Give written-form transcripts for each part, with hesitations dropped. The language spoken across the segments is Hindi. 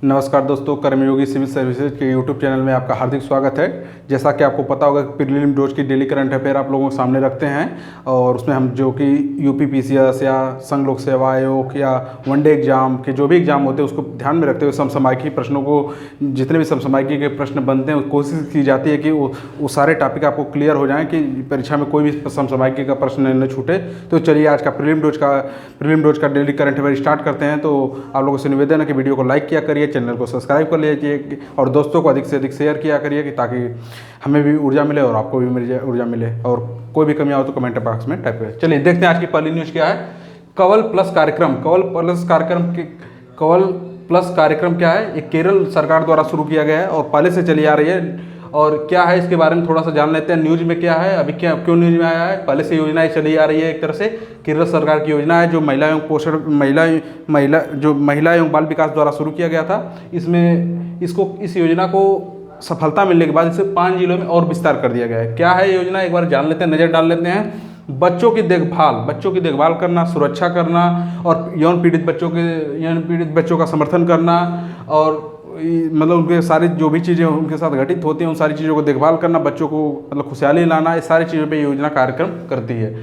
नमस्कार दोस्तों, कर्मयोगी सिविल सर्विसेज के यूट्यूब चैनल में आपका हार्दिक स्वागत है। जैसा कि आपको पता होगा, प्रीलिम रोज की डेली करंट अफेयर आप लोगों के सामने रखते हैं और उसमें हम जो कि यूपी पीसीएस या संघ लोक सेवा आयोग या वनडे एग्जाम के जो भी एग्जाम होते हैं उसको ध्यान में रखते हुए समसामयिकी प्रश्नों को, जितने भी समसामयिकी के प्रश्न बनते हैं कोशिश की जाती है कि वो सारे टॉपिक आपको क्लियर हो जाएँ कि परीक्षा में कोई भी समसामयिकी का प्रश्न न छूटे। तो चलिए आज का प्रीलिम रोज का डेली करंट अफेयर स्टार्ट करते हैं। तो आप लोगों से निवेदन है कि वीडियो को लाइक किया करिए, चैनल को सब्सक्राइब कर लीजिए और दोस्तों को अधिक से अधिक शेयर किया करिए कि ताकि हमें भी ऊर्जा मिले और आपको भी ऊर्जा मिले। और कोई भी कमियां हो तो कमेंट बॉक्स में टाइप करें। चलिए देखते हैं आज की पहली न्यूज़ क्या है। कवल प्लस कार्यक्रम क्या है। एक केरल सरकार द्वारा शुरू किया गया है और पहले से चली आ रही है। और क्या है इसके बारे में थोड़ा सा जान लेते हैं। न्यूज़ में क्या है, अभी क्यों न्यूज़ में आया है। पहले से योजनाएं चली आ रही है। एक तरह से केरल सरकार की योजना है जो महिला एवं बाल विकास द्वारा शुरू किया गया था। इस योजना को सफलता मिलने के बाद इसे 5 जिलों में और विस्तार कर दिया गया है। क्या है योजना, एक बार जान लेते हैं, नज़र डाल लेते हैं। बच्चों की देखभाल करना, सुरक्षा करना और यौन पीड़ित बच्चों का समर्थन करना और मतलब उनके सारी जो भी चीज़ें उनके साथ घटित होती हैं उन सारी चीज़ों को देखभाल करना, बच्चों को मतलब खुशहाली लाना, ये सारी चीज़ों पे योजना कार्यक्रम करती है।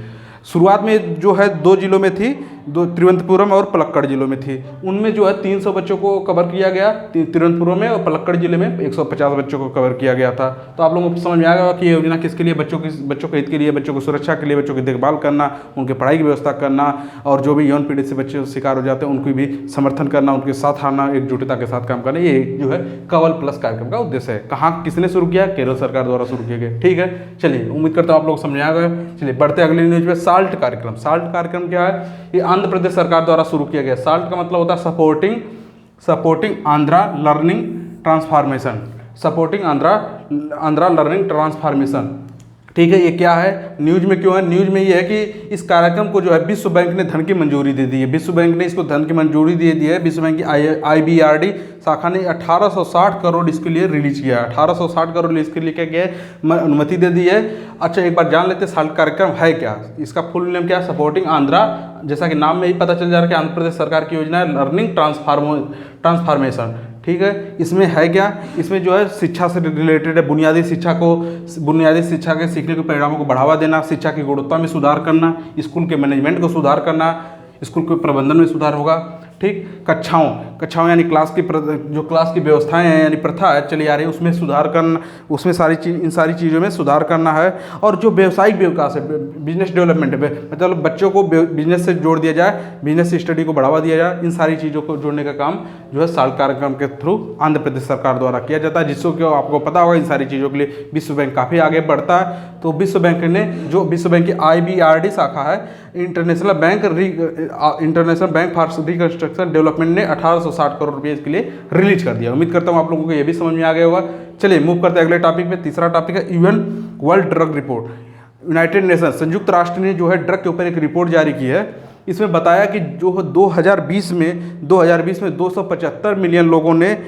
शुरुआत में जो है 2 जिलों में थी, तिरुवनंतपुरम और पलक्कड़ जिलों में थी। उनमें जो है 300 बच्चों को कवर किया गया तिरुवनंतपुरम में, और पलक्कड़ जिले में 150 बच्चों को कवर किया गया था। तो आप लोगों को समझ में आ गया कि ये योजना किसके लिए, बच्चों के हित के लिए, बच्चों की सुरक्षा के लिए, बच्चों की देखभाल करना, उनके पढ़ाई की व्यवस्था करना और जो भी यौन पीड़ित से बच्चे शिकार हो जाते हैं उनको भी समर्थन करना, उनके साथ आना, एकजुटता के साथ काम करना। ये जो है कवल प्लस कार्यक्रम का उद्देश्य है। कहाँ किसने शुरू किया, केरल सरकार द्वारा शुरू किया गया। ठीक है, चलिए उम्मीद करता हूँ आप लोग समझ आ गए। चलिए बढ़ते अगली न्यूज में। साल्ट कार्यक्रम क्या है, ये आंध्र प्रदेश सरकार द्वारा शुरू किया गया। साल्ट का मतलब होता है सपोर्टिंग आंध्रा लर्निंग ट्रांसफॉर्मेशन। ठीक है, ये क्या है, न्यूज में क्यों है। न्यूज में ये है कि इस कार्यक्रम को जो है विश्व बैंक ने धन की मंजूरी दे दी है। विश्व बैंक ने इसको धन की मंजूरी दे दी है। विश्व बैंक की IBRD शाखा ने 1860 करोड़ इसके लिए रिलीज किया है। 1860 करोड़ इसके लिए क्या किया है, अनुमति दे दी है। अच्छा, एक बार जान लेते हैं साल्ट कार्यक्रम है क्या। इसका फुल नेम क्या है, सपोर्टिंग आंध्रा, जैसा कि नाम में ही पता चल जा रहा है कि आंध्र प्रदेश सरकार की योजना है लर्निंग ट्रांसफॉर्मेशन। ठीक है, इसमें है क्या, इसमें जो है शिक्षा से रिलेटेड है। बुनियादी शिक्षा के सीखने के परिणामों को बढ़ावा देना, शिक्षा की गुणवत्ता में सुधार करना, स्कूल के मैनेजमेंट को सुधार करना, स्कूल के प्रबंधन में सुधार होगा। ठीक, कक्षाओं यानी क्लास की व्यवस्थाएं हैं यानी प्रथा है चली आ रही है, उसमें सुधार करना, इन सारी चीज़ों में सुधार करना है। और जो व्यवसायिक विकास है, बिजनेस डेवलपमेंट है, मतलब बच्चों को बिजनेस से जोड़ दिया जाए, बिजनेस स्टडी को बढ़ावा दिया जाए, इन सारी चीज़ों को जोड़ने का काम जो है साल्ट कार्यक्रम के थ्रू आंध्र प्रदेश सरकार द्वारा किया जाता है। जिसको कि आपको पता होगा इन सारी चीज़ों के लिए विश्व बैंक काफ़ी आगे बढ़ता है। तो विश्व बैंक की IBRD शाखा है, international bank for reconstruction development ने 1860 करोड़ रुपये इसके लिए रिलीज कर दिया। उम्मीद करता हूँ आप लोगों को ये भी समझ में आ गया होगा। चलिए मूव करते हैं अगले टॉपिक पे। तीसरा टॉपिक है UN world drug report. United nation संयुक्त राष्ट्र ने जो है ड्रग के ऊपर एक रिपोर्ट जारी की है। इसमें बताया कि जो 2020 में 275 मिलियन लोगों ने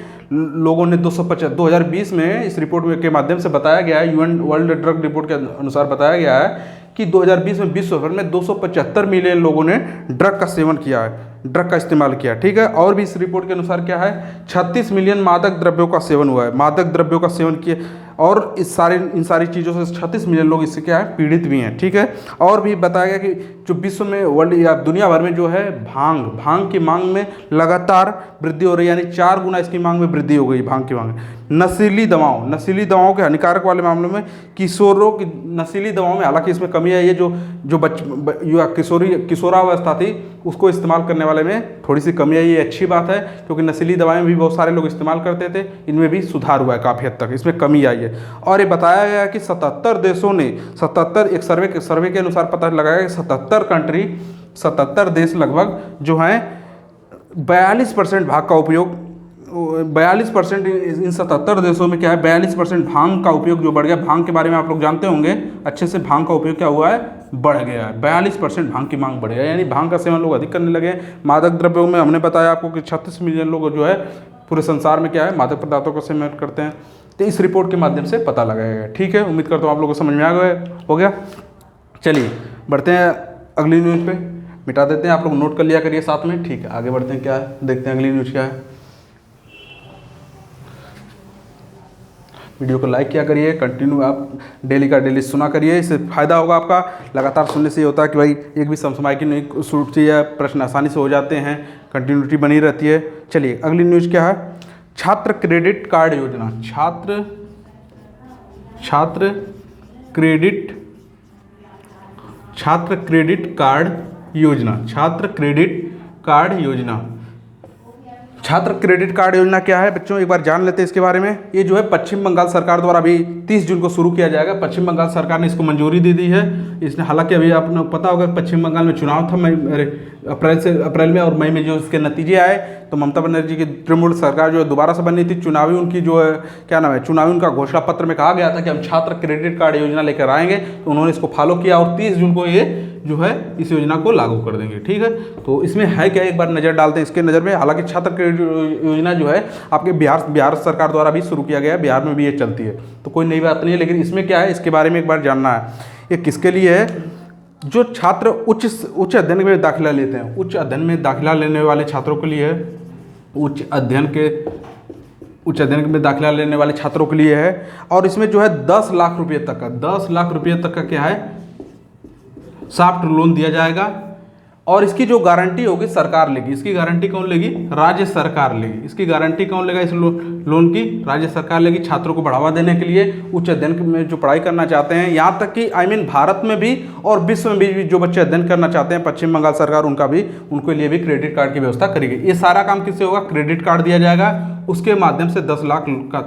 2020 में इस रिपोर्ट के माध्यम से बताया गया है, UN वर्ल्ड ड्रग रिपोर्ट के अनुसार बताया गया है कि 2020 में विश्व भर में 275 मिलियन लोगों ने ड्रग का सेवन किया है, ड्रग का इस्तेमाल किया। ठीक है, और भी इस रिपोर्ट के अनुसार क्या है, 36 मिलियन मादक द्रव्यों का सेवन हुआ है, मादक द्रव्यों का सेवन किया। और इन सारी चीज़ों से 36 मिलियन लोग इससे क्या है, पीड़ित भी हैं। ठीक है, और भी बताया गया कि जो विश्व में वर्ल्ड या दुनिया भर में जो है भांग की मांग में लगातार वृद्धि हो रही है, यानी 4 गुना इसकी मांग में वृद्धि हो गई भांग की मांग। नशीली दवाओं के हानिकारक वाले मामलों में किशोरों की नशीली दवाओं में, हालांकि इसमें कमी है, ये जो किशोरावस्था थी उसको इस्तेमाल करने वाले में थोड़ी सी कमी आई। ये अच्छी बात है क्योंकि नशीली दवाएं भी बहुत सारे लोग इस्तेमाल करते थे, इनमें भी सुधार हुआ है काफ़ी हद तक, इसमें कमी आई है। और ये बताया गया कि 77 देशों ने एक सर्वे के अनुसार पता लगाया कि 77 देश लगभग जो हैं 42% भांग का उपयोग, 42% इन 77 देशों में क्या है, 42% भांग का उपयोग जो बढ़ गया। भांग के बारे में आप लोग जानते होंगे अच्छे से, भांग का उपयोग क्या हुआ है, बढ़ गया है। 42% भांग की मांग बढ़ गया, यानी भांग का सेवन लोग अधिक करने लगे। मादक द्रव्यों में हमने बताया आपको कि 36 मिलियन लोग जो है पूरे संसार में क्या है, मादक पदार्थों का सेवन करते हैं। तो इस रिपोर्ट के माध्यम से पता लगाया गया। ठीक है, उम्मीद करता हूँ आप लोगों को समझ में आ गया हो गया। चलिए बढ़ते हैं अगली न्यूज़ पे, मिटा देते हैं, आप लोग नोट कर लिया करिए साथ में। ठीक है, आगे बढ़ते हैं, क्या है देखते हैं अगली न्यूज़ क्या है। वीडियो को लाइक किया करिए, कंटिन्यू आप डेली का डेली सुना करिए, इससे फ़ायदा होगा आपका। लगातार सुनने से ये होता है कि भाई एक भी समझ की नहीं सूटती है, प्रश्न आसानी से हो जाते हैं, कंटिन्यूटी बनी रहती है। चलिए अगली न्यूज़ क्या है, छात्र क्रेडिट कार्ड योजना। छात्र क्रेडिट कार्ड योजना। छात्र क्रेडिट कार्ड योजना। छात्र क्रेडिट कार्ड योजना क्या है बच्चों, एक बार जान लेते हैं इसके बारे में। ये जो है पश्चिम बंगाल सरकार द्वारा अभी 30 जून को शुरू किया जाएगा। पश्चिम बंगाल सरकार ने इसको मंजूरी दे दी है। इसने हालांकि अभी आपको पता होगा पश्चिम बंगाल में चुनाव था अप्रैल में और मई में जो इसके नतीजे आए तो ममता बनर्जी की तृणमूल सरकार जो है दोबारा से बननी थी। चुनावी उनकी जो है क्या नाम है, चुनावी उनका घोषणा पत्र में कहा गया था कि हम छात्र क्रेडिट कार्ड योजना लेकर आएंगे, तो उन्होंने इसको फॉलो किया और 30 जून को ये जो है इस योजना को लागू कर देंगे। ठीक है, तो इसमें है क्या, एक बार नज़र डालते हैं इसके नज़र में। हालांकि छात्र क्रेडिट योजना जो है आपके बिहार सरकार द्वारा भी शुरू किया गया है, बिहार में भी ये चलती है, तो कोई नई बात नहीं है। लेकिन इसमें क्या है, इसके बारे में एक बार जानना है। ये किसके लिए है, जो छात्र उच्च अध्ययन में दाखिला लेते हैं, उच्च अध्ययन में दाखिला लेने वाले छात्रों के लिए है। उच्च अध्ययन में दाखिला लेने वाले छात्रों के लिए है। और इसमें जो है 10 लाख रुपये तक का क्या है, सॉफ्ट लोन दिया जाएगा। और इसकी जो गारंटी होगी सरकार लेगी। इसकी गारंटी कौन लेगी, राज्य सरकार लेगी। इसकी गारंटी कौन लेगा, इस लोन की राज्य सरकार लेगी। छात्रों को बढ़ावा देने के लिए, उच्च अध्ययन में जो पढ़ाई करना चाहते हैं, यहाँ तक कि भारत में भी और विश्व में भी जो बच्चे अध्ययन करना चाहते हैं, पश्चिम बंगाल सरकार उनके लिए भी क्रेडिट कार्ड की व्यवस्था करेगी। ये सारा काम किससे होगा, क्रेडिट कार्ड दिया जाएगा, उसके माध्यम से 10 लाख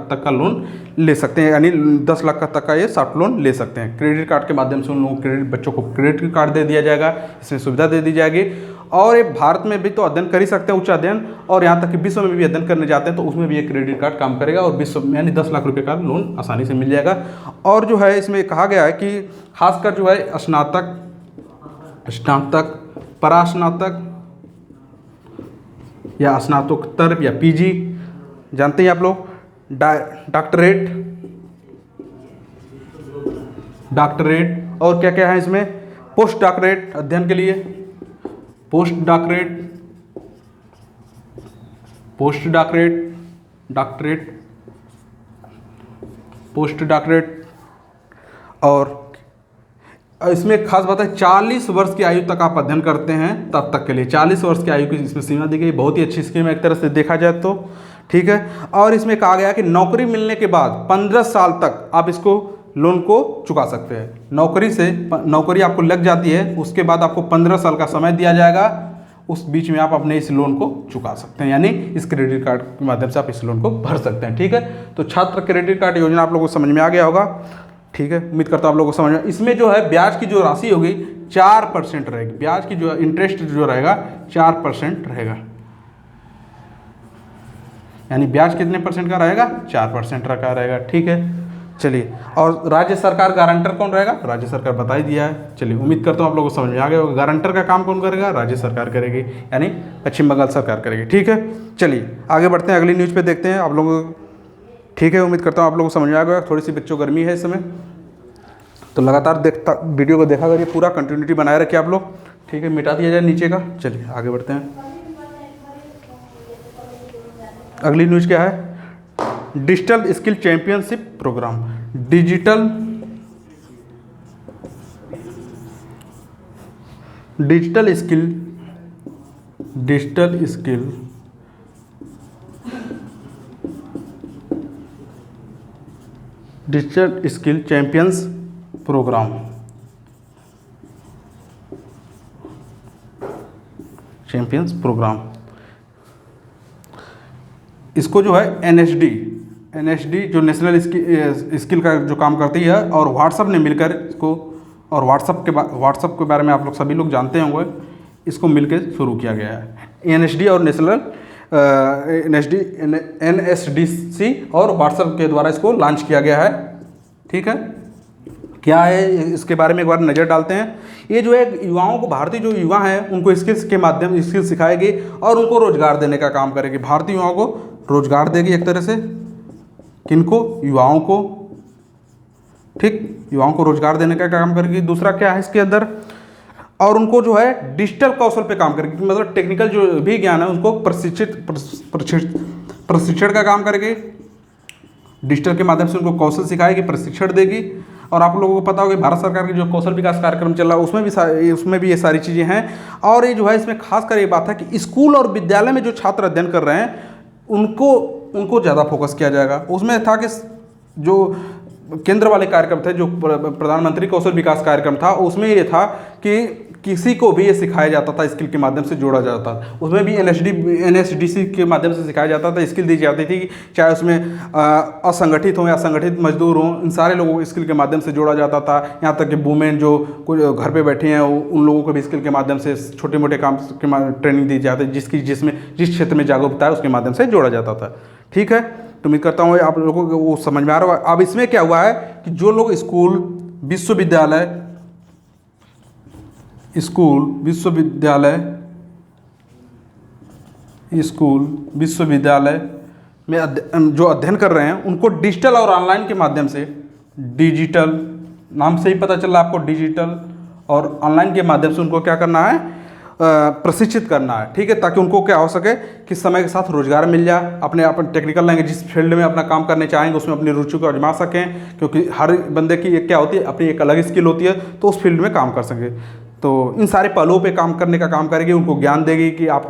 तक का लोन ले सकते हैं, यानी 10 लाख तक का ये सॉफ्ट लोन ले सकते हैं। क्रेडिट कार्ड के माध्यम से उन लोगों बच्चों को क्रेडिट कार्ड दे दिया जाएगा, इसमें सुविधा दे दी जाएगी। और ये भारत में भी तो अध्ययन कर ही सकते हैं, उच्च अध्ययन, और यहाँ तक कि विश्व में भी अध्ययन करने जाते हैं तो उसमें भी ये क्रेडिट कार्ड काम करेगा और विश्व में यानी 10 लाख रुपए का लोन आसानी से मिल जाएगा। और जो है इसमें कहा गया है कि खासकर जो है स्नातक, परास्नातक या स्नातकोत्तर या पीजी, जानते हैं आप लोग, डॉक्टरेट और क्या क्या है इसमें, पोस्ट डॉक्टरेट अध्ययन के लिए, पोस्ट डॉक्टरेट। और इसमें खास बात है 40 वर्ष की आयु तक आप अध्ययन करते हैं तब तक के लिए 40 वर्ष की आयु की इसमें सीमा दी गई। बहुत ही अच्छी स्कीम है एक तरह से देखा जाए तो। ठीक है, और इसमें कहा गया कि नौकरी मिलने के बाद 15 साल तक आप इसको लोन को चुका सकते हैं। नौकरी आपको लग जाती है, उसके बाद आपको 15 साल का समय दिया जाएगा, उस बीच में आप अपने इस लोन को चुका सकते हैं, यानी इस क्रेडिट कार्ड के माध्यम से आप इस लोन को भर सकते हैं। ठीक है, तो छात्र क्रेडिट कार्ड योजना आप लोगों को समझ में आ गया होगा। ठीक है, उम्मीद करता हूँ आप लोगों को समझ में। इसमें जो है ब्याज की जो राशि होगी 4% रहेगी। ब्याज की जो इंटरेस्ट जो रहेगा 4% रहेगा, यानी ब्याज कितने परसेंट का रहेगा, 4% का रहेगा। ठीक है, चलिए, और राज्य सरकार गारंटर कौन रहेगा, राज्य सरकार बता ही दिया है। चलिए, उम्मीद करता हूँ आप लोगों को समझ में आ गया होगा। गारंटर का काम कौन करेगा, राज्य सरकार करेगी, यानी पश्चिम बंगाल सरकार करेगी। ठीक है, चलिए आगे बढ़ते हैं, अगली न्यूज़ पे देखते हैं आप लोगों को। ठीक है, उम्मीद करता हूँ आप लोगों को समझ में आ गया। थोड़ी सी बच्चों गर्मी है इस समय, तो लगातार वीडियो को देखा करिए, पूरा कंटिन्यूटी बनाए रखिए आप लोग। ठीक है, मिटा दिया जाए नीचे का। चलिए आगे बढ़ते हैं। अगली न्यूज़ क्या है, digital skill championship program. Digital skill champions program. इसको जो है एनएसडी जो नेशनल स्किल का जो काम करती है, और व्हाट्सअप ने मिलकर इसको, और व्हाट्सअप के बारे में आप लोग सभी लोग जानते होंगे, इसको मिलकर शुरू किया गया है। एनएसडी और एनएसडीसी और व्हाट्सएप के द्वारा इसको लॉन्च किया गया है। ठीक है, क्या है इसके बारे में एक बार नज़र डालते हैं। ये जो है युवाओं को, भारतीय जो युवा हैं उनको स्किल्स के माध्यम स्किल्स सिखाएगी और उनको रोजगार देने का काम करेगी। भारतीय युवाओं को रोजगार देगी एक तरह से, किनको, युवाओं को। ठीक, युवाओं को रोजगार देने का काम करेगी। दूसरा क्या है इसके अंदर, और उनको जो है डिजिटल कौशल पे काम करेगी, मतलब टेक्निकल जो भी ज्ञान है उनको प्रशिक्षण का काम करेगी। डिजिटल के माध्यम से उनको कौशल सिखाएगी, प्रशिक्षण देगी। और आप लोगों को पता होगा कि भारत सरकार की जो कौशल विकास कार्यक्रम चल रहा है उसमें भी ये सारी चीज़ें हैं। और ये जो है इसमें खासकर ये बात है कि स्कूल और विद्यालय में जो छात्र अध्ययन कर रहे हैं उनको ज़्यादा फोकस किया जाएगा। उसमें था कि जो केंद्र वाले कार्यक्रम थे, जो प्रधानमंत्री कौशल विकास कार्यक्रम था, उसमें ये था कि किसी को भी ये सिखाया जाता था, स्किल के माध्यम से जोड़ा जाता था। उसमें भी NSDC के माध्यम से सिखाया जाता था, स्किल दी जाती थी, चाहे उसमें असंगठित हों या संगठित मजदूर हों, इन सारे लोगों को स्किल के माध्यम से जोड़ा जाता था। यहाँ तक कि वुमेन जो कुछ घर पे बैठी हैं उन लोगों को भी स्किल के माध्यम से छोटे मोटे काम की ट्रेनिंग दी जाती है, जिस क्षेत्र में जागरूकता है उसके माध्यम से जोड़ा जाता था। ठीक है, तो उम्मीद करता हूँ आप लोगों को वो समझ में आ रहा होगा। अब इसमें क्या हुआ है कि जो लोग स्कूल विश्वविद्यालय में जो अध्ययन कर रहे हैं उनको डिजिटल और ऑनलाइन के माध्यम से, डिजिटल नाम से ही पता चल रहा है आपको, डिजिटल और ऑनलाइन के माध्यम से उनको क्या करना है, प्रशिक्षित करना है। ठीक है, ताकि उनको क्या हो सके कि समय के साथ रोजगार मिल जाए, अपने टेक्निकल लैंग्वेज जिस फील्ड में अपना काम करने चाहेंगे उसमें अपनी रुचि को आजमा सकें, क्योंकि हर बंदे की एक क्या होती है, अपनी एक अलग स्किल होती है, तो उस फील्ड में काम कर सके। तो इन सारे पहलुओं पे काम करने का काम करेगी, उनको ज्ञान देगी कि आप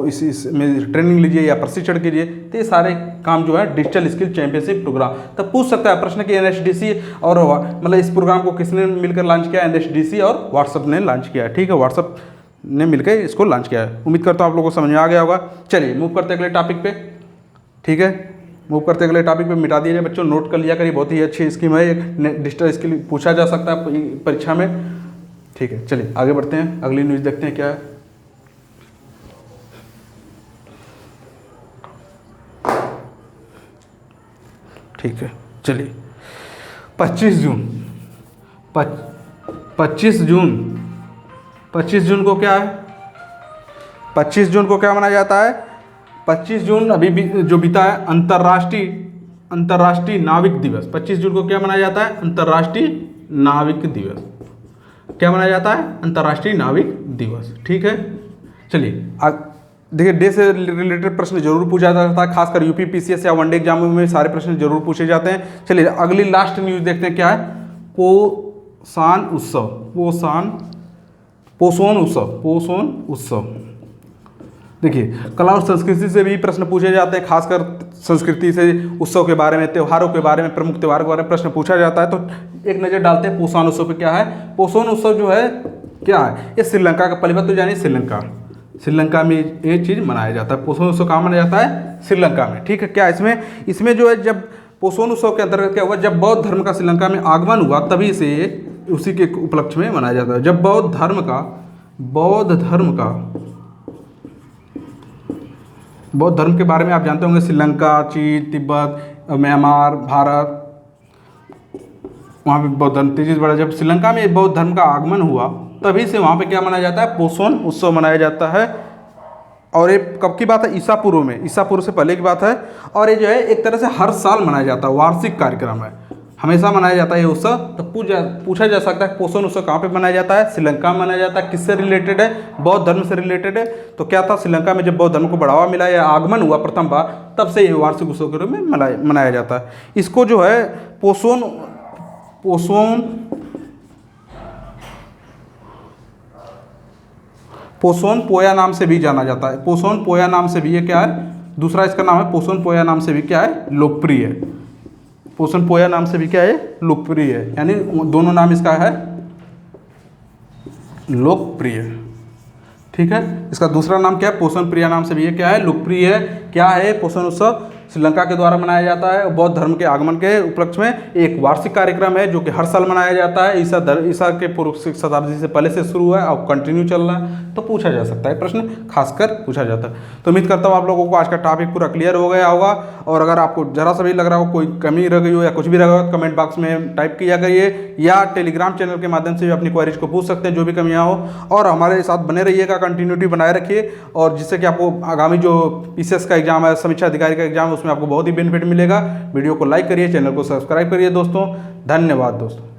इसमें ट्रेनिंग लीजिए या प्रशिक्षण कीजिए। तो ये सारे काम जो है डिजिटल स्किल चैंपियनशिप प्रोग्राम। तब पूछ सकता है प्रश्न कि NSDC और मतलब इस प्रोग्राम को किसने मिलकर लॉन्च किया? NSDC और व्हाट्सएप ने लॉन्च किया है। ठीक है, व्हाट्सएप ने मिलकर इसको लॉन्च किया है। उम्मीद करता हूँ आप लोगों को समझ में आ गया होगा। चलिए मूव करते अगले टॉपिक पे। ठीक है, मूव करते अगले टॉपिक पे। मिटा दिया जाए बच्चों, नोट कर लिया करिए, बहुत ही अच्छी स्कीम है। डिजिटल स्किल पूछा जा सकता है परीक्षा में। ठीक है, चलिए आगे बढ़ते हैं, अगली न्यूज़ देखते हैं क्या है। ठीक है, चलिए 25 जून को क्या है? 25 जून को क्या मनाया जाता है? 25 जून अभी भी जो बीता है अंतर्राष्ट्रीय नाविक दिवस। 25 जून को क्या मनाया जाता है? अंतर्राष्ट्रीय नाविक दिवस। क्या मनाया जाता है? अंतर्राष्ट्रीय नाविक दिवस। ठीक है, चलिए देखिए, डे से रिलेटेड प्रश्न जरूर पूछा जाता है, खासकर यूपी PCS या वनडे एग्जाम में सारे प्रश्न जरूर पूछे जाते हैं। चलिए अगली लास्ट न्यूज़ देखते हैं क्या है। पोषण उत्सव। देखिए, कला और संस्कृति से भी प्रश्न पूछे जाते हैं, खासकर संस्कृति से, उत्सव के बारे में, त्योहारों के बारे में, प्रमुख त्योहारों के बारे में प्रश्न पूछा जाता है। तो एक नज़र डालते हैं पोषण उत्सव पे क्या है। पोषण उत्सव जो है क्या है? ये श्रीलंका का, पहली बात तो जानिए श्रीलंका में ये चीज़ मनाया जाता है। पोषण उत्सव कहाँ मनाया जाता है? श्रीलंका में। ठीक है, क्या इसमें जो है, जब पोषण उत्सव के अंतर्गत क्या हुआ, जब बौद्ध धर्म का श्रीलंका में आगमन हुआ, तभी से उसी के उपलक्ष्य में मनाया जाता है। जब बौद्ध धर्म के बारे में आप जानते होंगे, श्रीलंका, चीन, तिब्बत, म्यांमार, भारत, वहाँ पे बौद्ध धर्म तेजी से बढ़ा। जब श्रीलंका में बौद्ध धर्म का आगमन हुआ, तभी से वहाँ पे क्या मनाया जाता है? पोषण उत्सव मनाया जाता है। और ये कब की बात है? ईसा पूर्व से पहले की बात है। और ये जो है एक तरह से हर साल मनाया जाता है, वार्षिक कार्यक्रम है, हमेशा मनाया जाता है ये उत्सव। तो पूछा जा सकता है पोषण उत्सव कहाँ पे मनाया जाता है? श्रीलंका में मनाया जाता है। किससे रिलेटेड है? बौद्ध धर्म से रिलेटेड है। तो क्या था, श्रीलंका में जब बौद्ध धर्म को बढ़ावा मिला या आगमन हुआ प्रथम बार, तब से ये वार्षिक उत्सव के रूप में मनाया जाता है। इसको जो है पोषण पोया नाम से भी जाना जाता है। पोषण पोया नाम से भी, ये क्या है? दूसरा इसका नाम है पोषण पोया नाम से भी क्या है? लोकप्रिय है। पोषण पोया नाम से भी क्या है? लोकप्रिय है। यानी दोनों नाम इसका है लोकप्रिय। ठीक है, इसका दूसरा नाम क्या है? पोषण प्रिया नाम से भी ये क्या है? लोकप्रिय है। क्या है? पोषण उत्सव श्रीलंका के द्वारा मनाया जाता है। बौद्ध धर्म के आगमन के उपलक्ष्य में एक वार्षिक कार्यक्रम है, जो कि हर साल मनाया जाता है। ईसा के पूर्व शताब्दी से पहले से शुरू हुआ है और कंटिन्यू चल रहा है। तो पूछा जा सकता है, प्रश्न खासकर पूछा जाता है। तो उम्मीद करता हूँ आप लोगों को आज का टॉपिक पूरा क्लियर हो गया होगा। और अगर आपको जरा सा भी लग रहा हो, कोई कमी रह गई हो या कुछ भी रह गया हो, कमेंट बॉक्स में टाइप किया करिए, या टेलीग्राम चैनल के माध्यम से भी अपनी क्वेरीज को पूछ सकते हैं, जो भी कमियाँ हो। और हमारे साथ बने रहिएगा, कंटिन्यूटी बनाए रखिए, और जिससे कि आपको आगामी जो PCS का एग्जाम है, समीक्षा अधिकारी का एग्जाम है, उसमें आपको बहुत ही बेनिफिट मिलेगा। वीडियो को लाइक करिए, चैनल को सब्सक्राइब करिए दोस्तों। धन्यवाद दोस्तों।